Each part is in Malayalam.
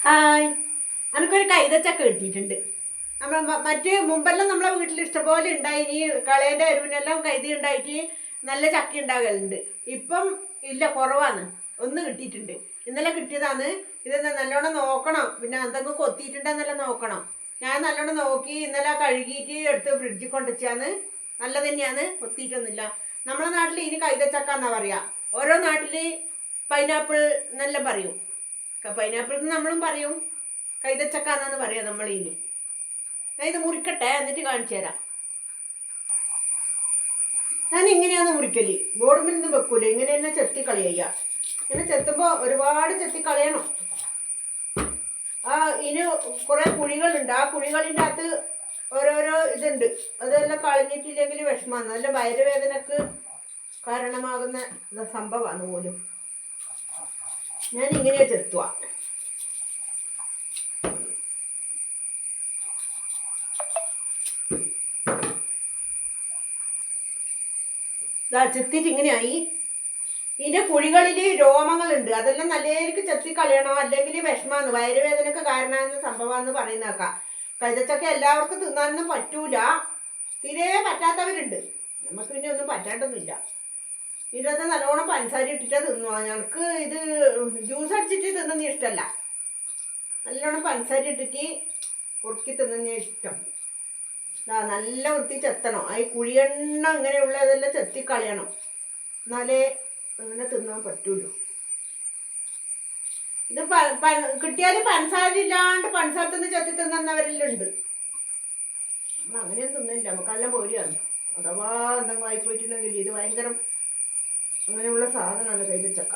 ഹായ്, എനിക്കൊരു കൈതച്ചക്ക കിട്ടിയിട്ടുണ്ട്. നമ്മൾ മറ്റ് മുമ്പെല്ലാം നമ്മളെ വീട്ടിൽ ഇഷ്ടംപോലെ ഉണ്ടായി. ഈ കളേൻ്റെ അരുവിനെല്ലാം കൈതി ഉണ്ടായിട്ട് നല്ല ചക്ക ഉണ്ടാകലുണ്ട്. ഇപ്പം ഇല്ല, കുറവാണ്. ഒന്ന് കിട്ടിയിട്ടുണ്ട്, ഇന്നലെ കിട്ടിയതാണ്. ഇതെന്താ നല്ലോണം നോക്കണം, പിന്നെ എന്തെങ്കിലും കൊത്തിയിട്ടുണ്ടെന്നെല്ലാം നോക്കണം. ഞാൻ നല്ലോണം നോക്കി ഇന്നലെ കഴുകിയിട്ട് എടുത്ത് ഫ്രിഡ്ജിൽ കൊണ്ടുവച്ചാന്ന്. നല്ല തന്നെയാണ്, കൊത്തിയിട്ടൊന്നുമില്ല. നമ്മളെ നാട്ടിൽ ഇനി കൈതച്ചക്ക എന്നാ പറയാ. ഓരോ നാട്ടിൽ പൈനാപ്പിൾ എന്നെല്ലാം പറയും. പൈനാപ്പിൾ നമ്മളും പറയും, കൈതച്ചക്ക എന്നാന്ന് പറയാം നമ്മൾ. ഇനി ഞാൻ ഇത് മുറിക്കട്ടെ, എന്നിട്ട് കാണിച്ചു തരാം. ഞാൻ ഇങ്ങനെയാണ് മുറിക്കല്, ബോർഡിൽ നിന്ന് വെക്കൂല. ഇങ്ങനെ തന്നെ ചെത്തി കളയ. ഇങ്ങനെ ചെത്തുമ്പോൾ ഒരുപാട് ചെത്തി കളയണം. ഇതിന് കുറെ കുഴികളുണ്ട്. ആ കുഴികളിൻ്റെ അകത്ത് ഓരോരോ ഇതുണ്ട്. അതെല്ലാം കളഞ്ഞിട്ടില്ലെങ്കിൽ വിഷമമാണ്. നല്ല വയറുവേദനക്ക് കാരണമാകുന്ന സംഭവമാണ് പോലും. ഞാൻ ഇങ്ങനെയാ ചെത്തുക. ചെത്തിട്ട് ഇങ്ങനെയായി. ഇതിന്റെ കുഴികളിൽ രോമങ്ങളുണ്ട്, അതെല്ലാം നല്ലതിലേക്ക് ചെത്തി കളയണോ, അല്ലെങ്കിൽ വിഷമാന്ന് വയറുവേദനക്ക് കാരണമാകുന്ന സംഭവമാണെന്ന് പറയുന്നേക്കാം. കൈതച്ചക്ക എല്ലാവർക്കും തിന്നാനൊന്നും പറ്റൂല, തീരെ പറ്റാത്തവരുണ്ട്. നമുക്ക് പിന്നെ ഒന്നും പറ്റാണ്ടൊന്നുമില്ല. ഇതിനകത്ത് നല്ലോണം പഞ്ചസാര ഇട്ടിട്ടാ തിന്നുക. ഞങ്ങൾക്ക് ഇത് ജ്യൂസ് അടിച്ചിട്ട് തിന്നുന്ന ഇഷ്ടമല്ല. നല്ലോണം പഞ്ചസാര ഇട്ടിട്ട് കുറുക്കി തിന്നുന്ന ഇഷ്ടം. നല്ല വൃത്തി ചെത്തണം. ഈ കുഴിയെണ്ണ ഇങ്ങനെയുള്ളതെല്ലാം ചെത്തി കളയണം, എന്നാലേ അങ്ങനെ തിന്നാൻ പറ്റുള്ളൂ. ഇത് കിട്ടിയാൽ പഞ്ചസാര ഇല്ലാണ്ട് പഞ്ചസാര തിന്ന് ചെത്തി തിന്നുന്നവരെല്ലാം ഉണ്ട്. നമ്മൾ അങ്ങനെയൊന്നും തിന്നില്ല, നമുക്കെല്ലാം പേടിയാണ്. അഥവാ എന്തെങ്കിലും ആയിപ്പോയിട്ടുണ്ടെങ്കിൽ ഇത് ഭയങ്കര അങ്ങനെയുള്ള സാധനമാണ് കൈതച്ചക്ക.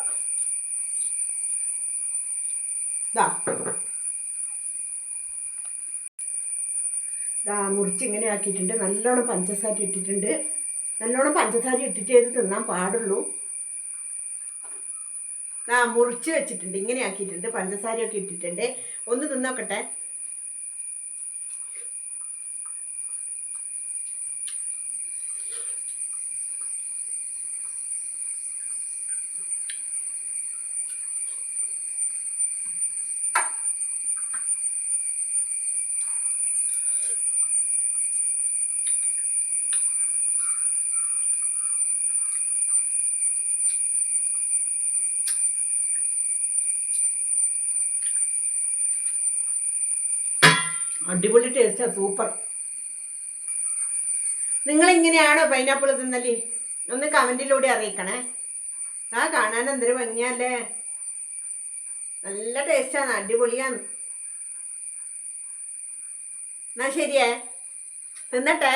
മുറിച്ച് ഇങ്ങനെ ആക്കിയിട്ടുണ്ട്. നല്ലോണം പഞ്ചസാര ഇട്ടിട്ടുണ്ട്. നല്ലോണം പഞ്ചസാര ഇട്ടിട്ട് ഇത് തിന്നാൻ പാടുള്ളൂ. മുറിച്ച് വെച്ചിട്ടുണ്ട്, ഇങ്ങനെ ആക്കിയിട്ടുണ്ട്. പഞ്ചസാരയൊക്കെ ഇട്ടിട്ടുണ്ട്. ഒന്ന് തിന്നോക്കട്ടെ. അടിപൊളി ടേസ്റ്റാണ്, സൂപ്പർ. നിങ്ങളിങ്ങനെയാണോ പൈനാപ്പിൾ തിന്നല്? ഒന്ന് കമൻറ്റിലൂടെ അറിയിക്കണേ. കാണാൻ എന്തൊരു ഭംഗിയല്ലേ, നല്ല ടേസ്റ്റാണ്, അടിപൊളിയാണ്. എന്നാ ശരിയേ, തിന്നട്ടെ.